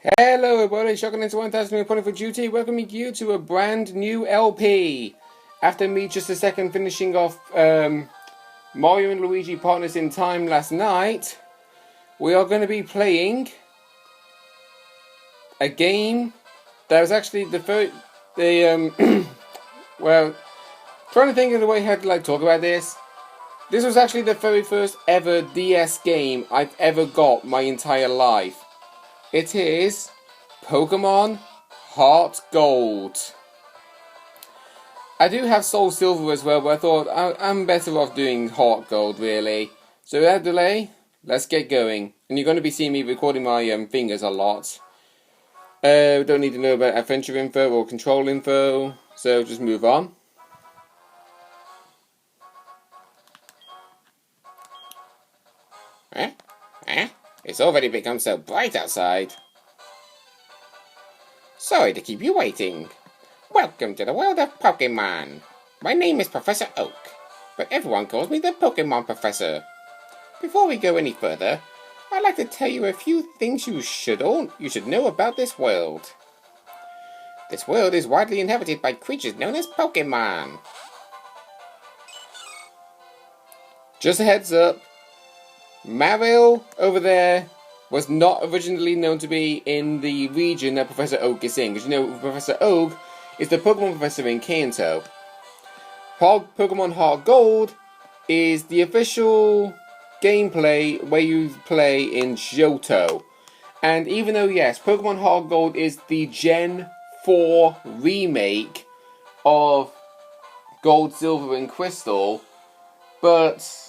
Hello everybody, Shotgun into 1000 reporting for duty, welcoming you to a brand new LP. After me just a second finishing off Mario and Luigi Partners in Time last night, we are going to be playing a game that was actually well, trying to think of the way how to talk about this. This was actually the very first ever DS game I've ever got my entire life. It is Pokémon HeartGold. I do have Soul Silver as well, but I thought I'm better off doing HeartGold really. So without delay, let's get going. And you're going to be seeing me recording my fingers a lot. Don't need to know about adventure info or control info, so just move on. It's already become so bright outside. Sorry to keep you waiting. Welcome to the world of Pokémon. My name is Professor Oak, but everyone calls me the Pokémon Professor. Before we go any further, I'd like to tell you a few things you should know about this world. This world is widely inhabited by creatures known as Pokémon. Just a heads up, Mario over there was not originally known to be in the region that Professor Oak is in. Because you know, Professor Oak is the Pokemon Professor in Kanto. Pokemon HeartGold is the official gameplay where you play in Johto. And even though, yes, Pokemon HeartGold is the Gen 4 remake of Gold, Silver, and Crystal, but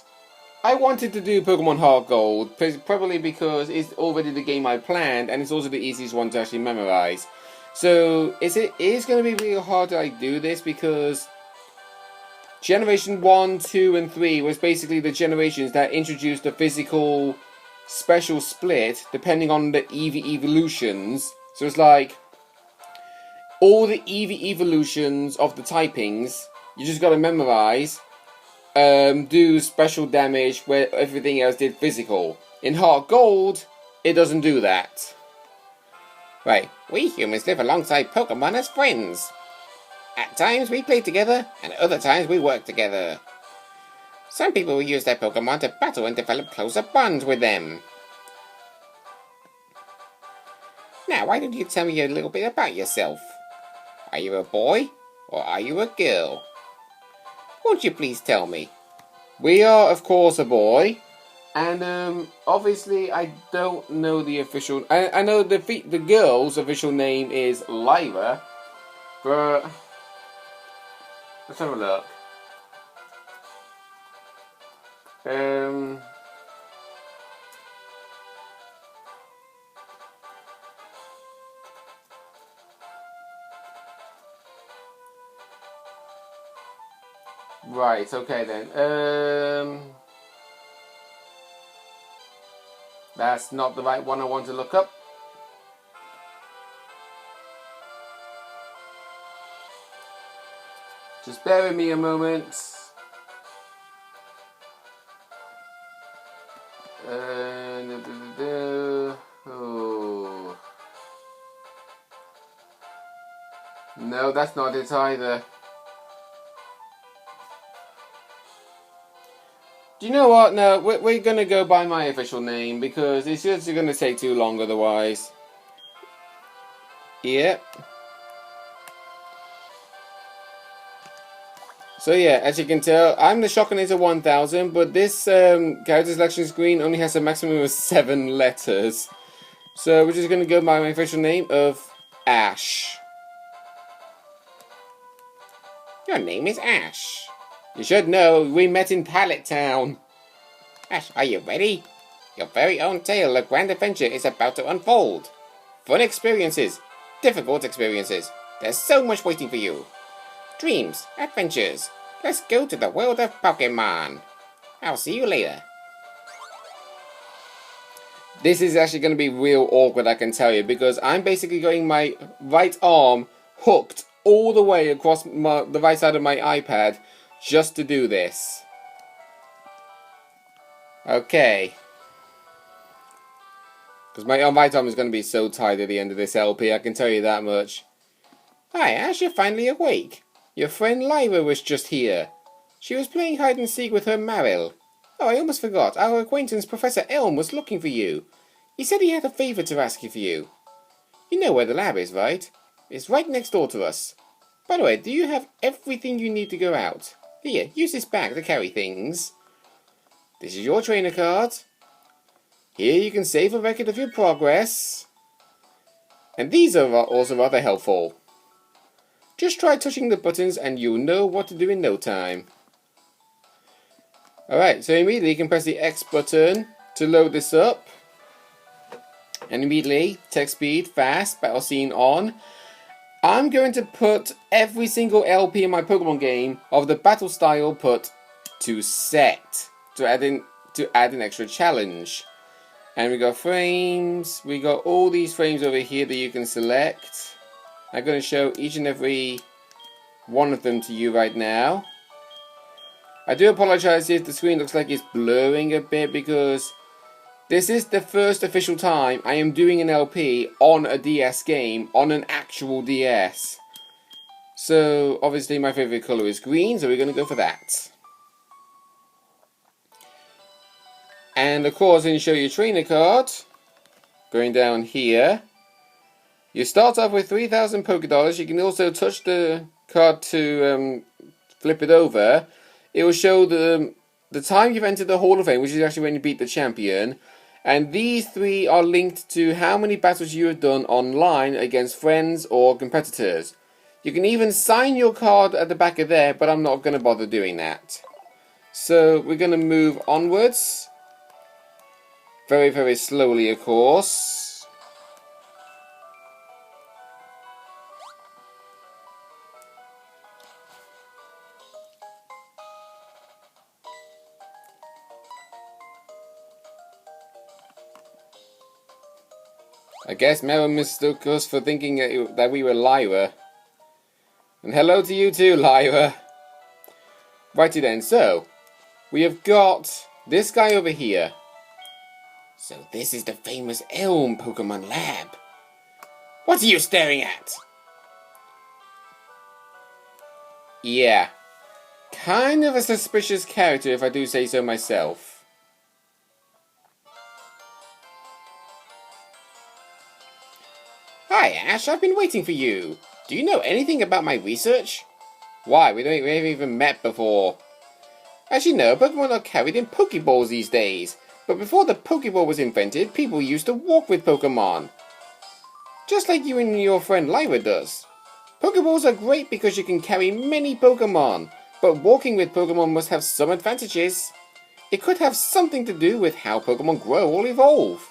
I wanted to do Pokemon HeartGold, probably because it's already the game I planned, and it's also the easiest one to actually memorize. So, it is going to be really hard to do this, because Generation 1, 2, and 3 was basically the generations that introduced the physical special split, depending on the Eevee evolutions. So it's like, all the Eevee evolutions of the typings, you just got to memorize. Do special damage where everything else did physical. In HeartGold, it doesn't do that. Right, we humans live alongside Pokemon as friends. At times we play together, and at other times we work together. Some people will use their Pokemon to battle and develop closer bonds with them. Now, why don't you tell me a little bit about yourself? Are you a boy, or are you a girl? Won't you please tell me? We are, of course, a boy, and obviously I don't know the official. I know the girl's official name is Lyra, but let's have a look. Right, okay then. That's not the right one I want to look up. Just bear with me a moment. Oh. No, that's not it either. Do you know what? No, we're going to go by my official name because it's just going to take too long otherwise. Yep. So yeah, as you can tell, I'm the Shotgunator 1000, but this character selection screen only has a maximum of 7 letters. So we're just going to go by my official name of Ash. Your name is Ash. You should know, we met in Pallet Town. Ash, are you ready? Your very own tale of grand adventure is about to unfold. Fun experiences, difficult experiences. There's so much waiting for you. Dreams, adventures. Let's go to the world of Pokémon. I'll see you later. This is actually going to be real awkward, I can tell you, because I'm basically getting my right arm hooked all the way across the right side of my iPad just to do this. Okay. Because my Tom is going to be so tired at the end of this LP, I can tell you that much. Hi, Ash, you're finally awake. Your friend Lyra was just here. She was playing hide and seek with her Maril. Oh, I almost forgot. Our acquaintance Professor Elm was looking for you. He said he had a favour to ask of you. You know where the lab is, right? It's right next door to us. By the way, do you have everything you need to go out? Here, use this bag to carry things. This is your trainer card. Here you can save a record of your progress. And these are also rather helpful. Just try touching the buttons and you'll know what to do in no time. Alright, so immediately you can press the X button to load this up. And immediately, text speed, fast, battle scene on. I'm going to put every single LP in my Pokemon game of the battle style put to set. To add an extra challenge. And we got frames. We got all these frames over here that you can select. I'm going to show each and every one of them to you right now. I do apologize if the screen looks like it's blurring a bit because this is the first official time I am doing an LP on a DS game, on an actual DS. So, obviously my favourite colour is green, so we're going to go for that. And of course, I'm going to show you a trainer card. Going down here. You start off with 3,000 Pokédollars. You can also touch the card to flip it over. It will show the time you've entered the Hall of Fame, which is actually when you beat the champion. And these three are linked to how many battles you have done online against friends or competitors. You can even sign your card at the back of there, but I'm not going to bother doing that. So we're going to move onwards. Very, very slowly, of course. I guess Mero mistook us for thinking that we were Lyra. And hello to you too, Lyra. Righty then, so we have got this guy over here. So this is the famous Elm Pokemon Lab. What are you staring at? Yeah. Kind of a suspicious character if I do say so myself. Hi Ash, I've been waiting for you. Do you know anything about my research? Why, we haven't even met before. As you know, Pokemon are carried in Pokeballs these days. But before the Pokeball was invented, people used to walk with Pokemon. Just like you and your friend Lyra does. Pokeballs are great because you can carry many Pokemon. But walking with Pokemon must have some advantages. It could have something to do with how Pokemon grow or evolve.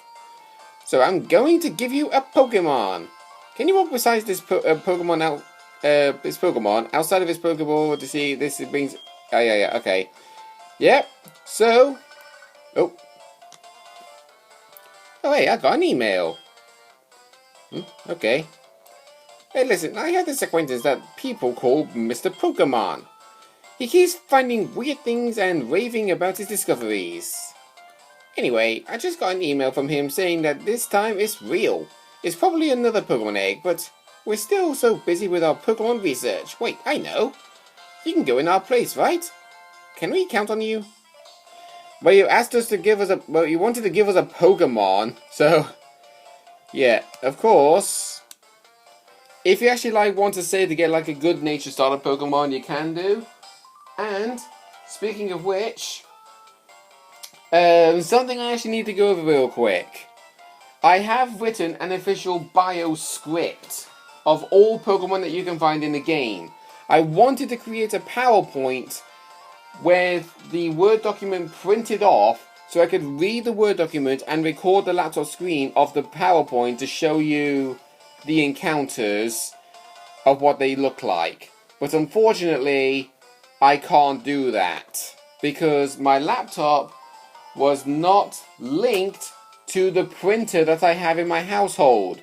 So I'm going to give you a Pokemon. Can you walk beside this Pokemon outside of his Pokeball to see this? It means, yeah, okay, yep. So, oh, hey, I got an email. Okay. Hey, listen, I have this acquaintance that people call Mr. Pokemon. He keeps finding weird things and raving about his discoveries. Anyway, I just got an email from him saying that this time it's real. It's probably another Pokemon egg, but we're still so busy with our Pokemon research. Wait, I know. You can go in our place, right? Can we count on you? Well, you asked us to give us you wanted to give us a Pokemon, so yeah, of course. If you actually want to say to get like a good nature starter Pokemon, you can do. And speaking of which, something I actually need to go over real quick. I have written an official bio script of all Pokemon that you can find in the game. I wanted to create a PowerPoint with the Word document printed off so I could read the Word document and record the laptop screen of the PowerPoint to show you the encounters of what they look like. But unfortunately, I can't do that because my laptop was not linked to the printer that I have in my household,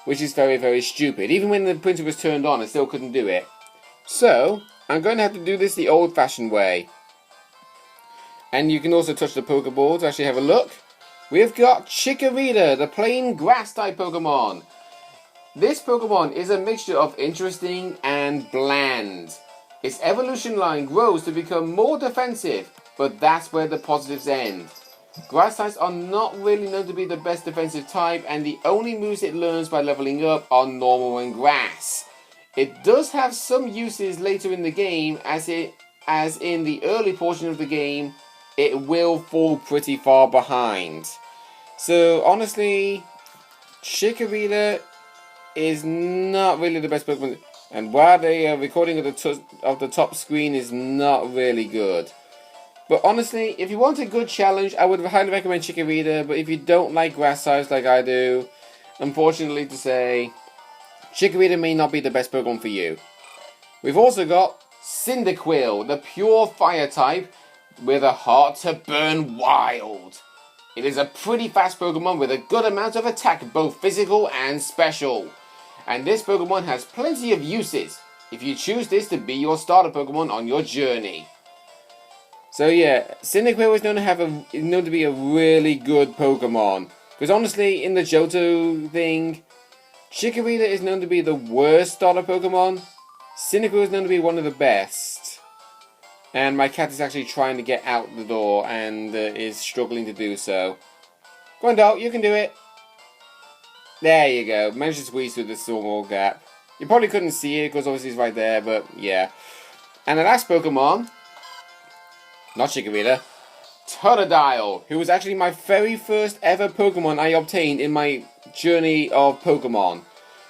which is very, very stupid. Even when the printer was turned on, I still couldn't do it. So, I'm going to have to do this the old-fashioned way. And you can also touch the Pokeball to actually have a look. we've got Chikorita, the plain grass-type Pokemon. This Pokemon is a mixture of interesting and bland. Its evolution line grows to become more defensive, but that's where the positives end. Grass types are not really known to be the best defensive type, and the only moves it learns by leveling up are normal and grass. It does have some uses later in the game, as in the early portion of the game, it will fall pretty far behind. So honestly, Chikorita is not really the best Pokemon, and while the recording of the top screen is not really good. But honestly, if you want a good challenge, I would highly recommend Chikorita. But if you don't like grass types like I do, unfortunately to say, Chikorita may not be the best Pokemon for you. We've also got Cyndaquil, the pure fire type with a heart to burn wild. It is a pretty fast Pokemon with a good amount of attack, both physical and special. And this Pokemon has plenty of uses if you choose this to be your starter Pokemon on your journey. So yeah, Cyndaquil is known to be a really good Pokemon. Because honestly, in the Johto thing, Chikorita is known to be the worst starter Pokemon. Cyndaquil is known to be one of the best. And my cat is actually trying to get out the door and is struggling to do so. Go on, doll, you can do it. There you go. Managed to squeeze through the small gap. You probably couldn't see it because obviously it's right there, but yeah. And the last Pokemon, not Chikorita, Totodile, who was actually my very first ever Pokemon I obtained in my journey of Pokemon.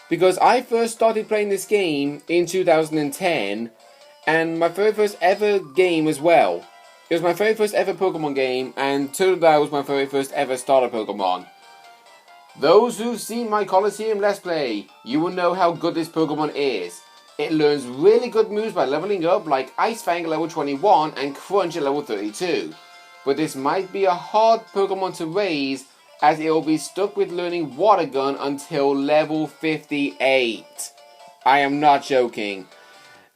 Because I first started playing this game in 2010, and my very first ever game as well. It was my very first ever Pokemon game, and Totodile was my very first ever starter Pokemon. Those who've seen my Colosseum Let's Play, you will know how good this Pokemon is. It learns really good moves by leveling up, like Ice Fang at level 21 and Crunch at level 32. But this might be a hard Pokemon to raise, as it will be stuck with learning Water Gun until level 58. I am not joking.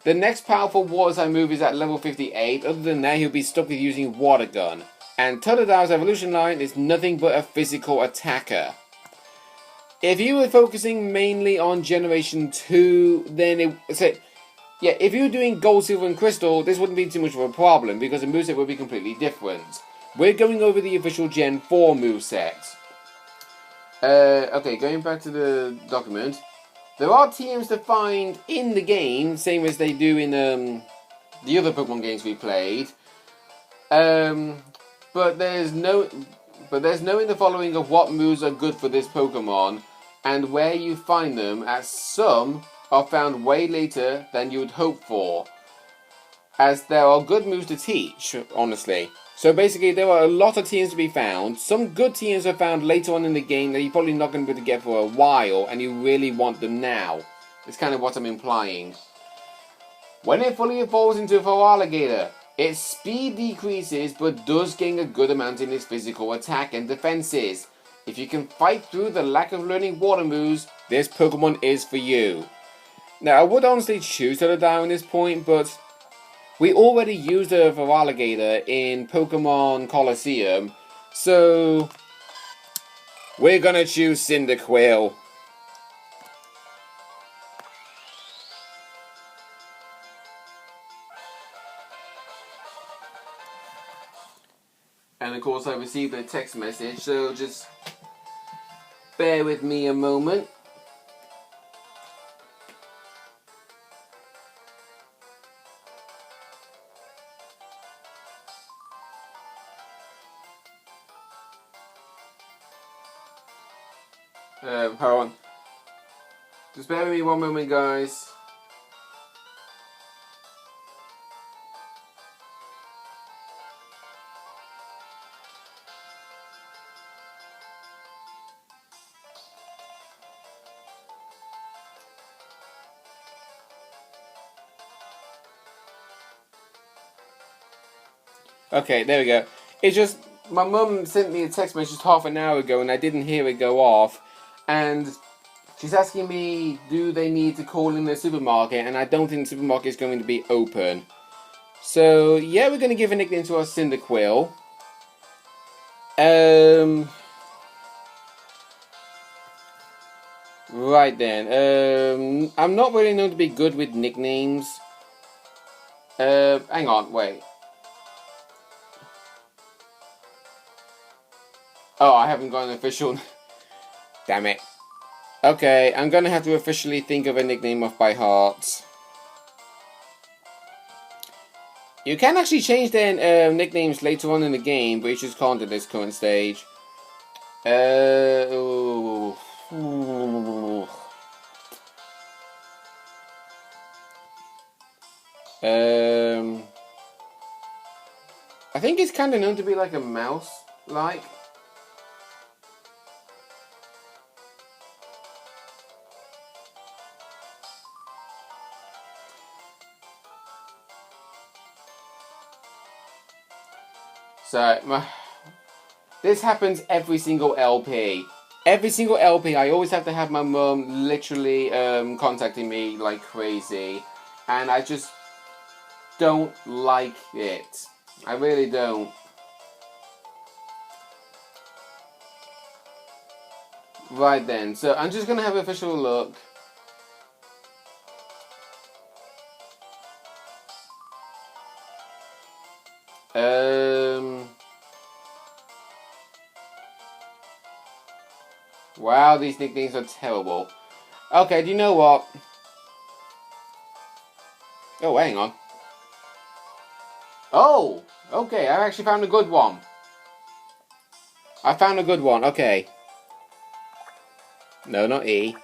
The next powerful Water type move is at level 58, other than that he'll be stuck with using Water Gun. And Totodile's evolution line is nothing but a physical attacker. If you were focusing mainly on Generation 2, then if you were doing Gold, Silver and Crystal, this wouldn't be too much of a problem, because the moveset would be completely different. We're going over the official Gen 4 moveset. Okay, going back to the document. There are TMs to find in the game, same as they do in the other Pokemon games we played. But there's knowing the following of what moves are good for this Pokemon and where you find them, as some are found way later than you would hope for, as there are good moves to teach, honestly. So basically there are a lot of TMs to be found. Some good TMs are found later on in the game that you're probably not going to be able to get for a while, and you really want them now. It's kind of what I'm implying. When it fully evolves into a Feraligatr, its speed decreases but does gain a good amount in its physical attack and defenses. If you can fight through the lack of learning water moves, this Pokemon is for you. Now I would honestly choose Totodile at this point, but we already used a Feraligatr in Pokemon Colosseum, so we're gonna choose Cyndaquil. And of course I received a text message, so just bear with me a moment. Hold on. Just bear with me one moment, guys. Okay, there we go. It's just, my mum sent me a text message half an hour ago and I didn't hear it go off. And she's asking me, do they need to call in the supermarket? And I don't think the supermarket is going to be open. So, yeah, we're going to give a nickname to our Cyndaquil. Right then. I'm not really known to be good with nicknames. Hang on, wait. Oh, I haven't got an official. Damn it. Okay, I'm gonna have to officially think of a nickname off by heart. You can actually change their nicknames later on in the game, but you just can't at this current stage. Ooh. I think it's kind of known to be like a mouse-like. So, this happens every single LP. Every single LP, I always have to have my mum literally contacting me like crazy. And I just don't like it. I really don't. Right then, so I'm just going to have an official look. Wow, these nicknames are terrible. Okay, do you know what? Oh, hang on. Oh, okay, I actually found a good one. I found a good one, okay. No, not E.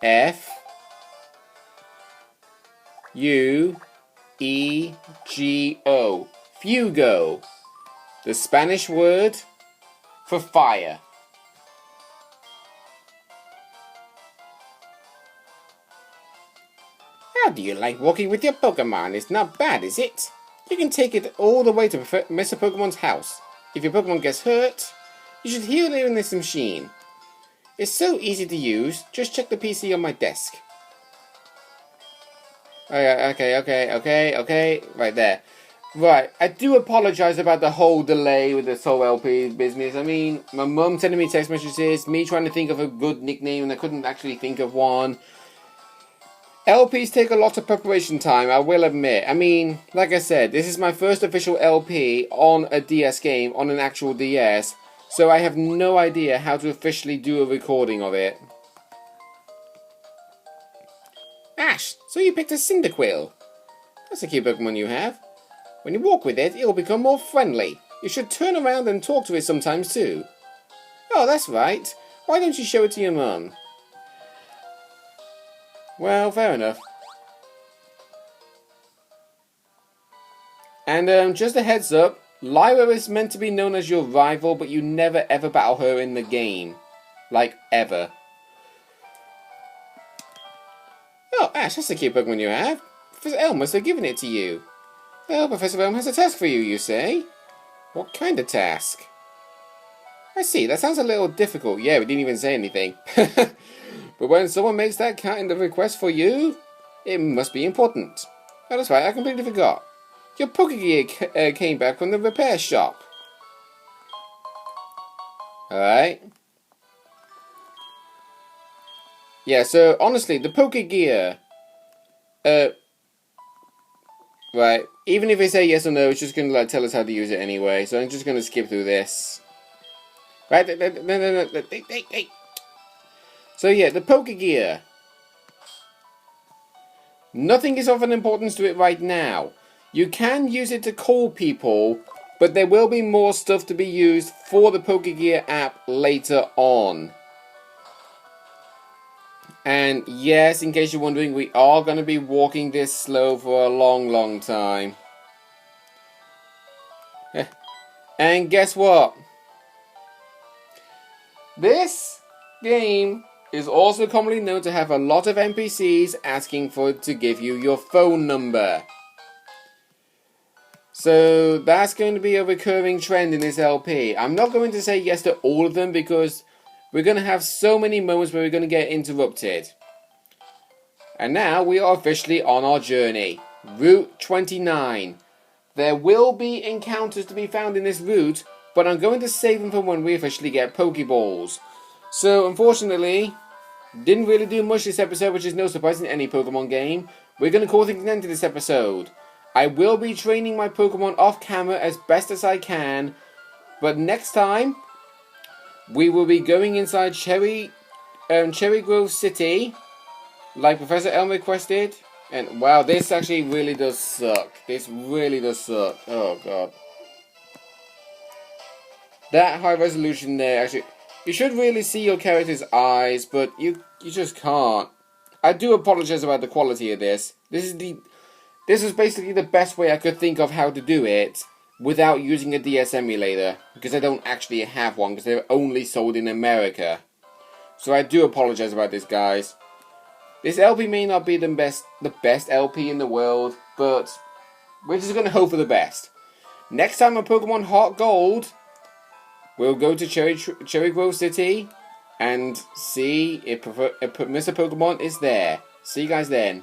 F. U. E. G. O. Fugo. The Spanish word for fire. How do you like walking with your Pokemon? It's not bad, is it? You can take it all the way to Mr. Pokemon's house. If your Pokemon gets hurt, you should heal it in this machine. It's so easy to use, just check the PC on my desk. Okay, right there. Right, I do apologise about the whole delay with this whole LP business. I mean, my mum sending me text messages, me trying to think of a good nickname and I couldn't actually think of one. LPs take a lot of preparation time, I will admit. I mean, like I said, this is my first official LP on a DS game, on an actual DS, so I have no idea how to officially do a recording of it. Ash, so you picked a Cyndaquil. That's a cute Pokemon you have. When you walk with it, it'll become more friendly. You should turn around and talk to it sometimes too. Oh, that's right. Why don't you show it to your mum? Well, fair enough. And just a heads up, Lyra is meant to be known as your rival, but you never ever battle her in the game. Like, ever. Oh, Ash, that's a cute Pokemon you have. Professor Elm must have given it to you. Well, Professor Elm has a task for you, you say? What kind of task? I see, that sounds a little difficult. Yeah, we didn't even say anything. But when someone makes that kind of request for you, it must be important. Oh, that's right, I completely forgot. Your Pokegear came back from the repair shop. Alright. Yeah, so honestly, the Pokegear, right, even if they say yes or no, it's just going to like tell us how to use it anyway, so I'm just going to skip through this. Right, no, hey. So yeah, the Pokegear. Nothing is of an importance to it right now. You can use it to call people, but there will be more stuff to be used for the Pokegear app later on. And yes, in case you're wondering, we are going to be walking this slow for a long time. And guess what? This game is also commonly known to have a lot of NPCs asking to give you your phone number. So that's going to be a recurring trend in this LP. I'm not going to say yes to all of them because we're going to have so many moments where we're going to get interrupted. And now we are officially on our journey. Route 29. There will be encounters to be found in this route, but I'm going to save them for when we officially get Pokeballs. So unfortunately, Didn't really do much this episode, which is no surprise in any Pokemon game. We're going to call things an end to this episode. I will be training my Pokemon off camera as best as I can, but next time we will be going inside Cherry Grove City, like Professor Elm requested. And wow, this actually really does suck. This really does suck. Oh god. That high resolution there, actually, you should really see your character's eyes, but you just can't. I do apologize about the quality of this. This is basically the best way I could think of how to do it without using a DS emulator, because I don't actually have one, because they're only sold in America. So I do apologize about this, guys. This LP may not be the best LP in the world, but we're just going to hope for the best. Next time on Pokemon HearGold, we'll go to Cherry Grove City and see if Mr. Pokemon is there. See you guys then.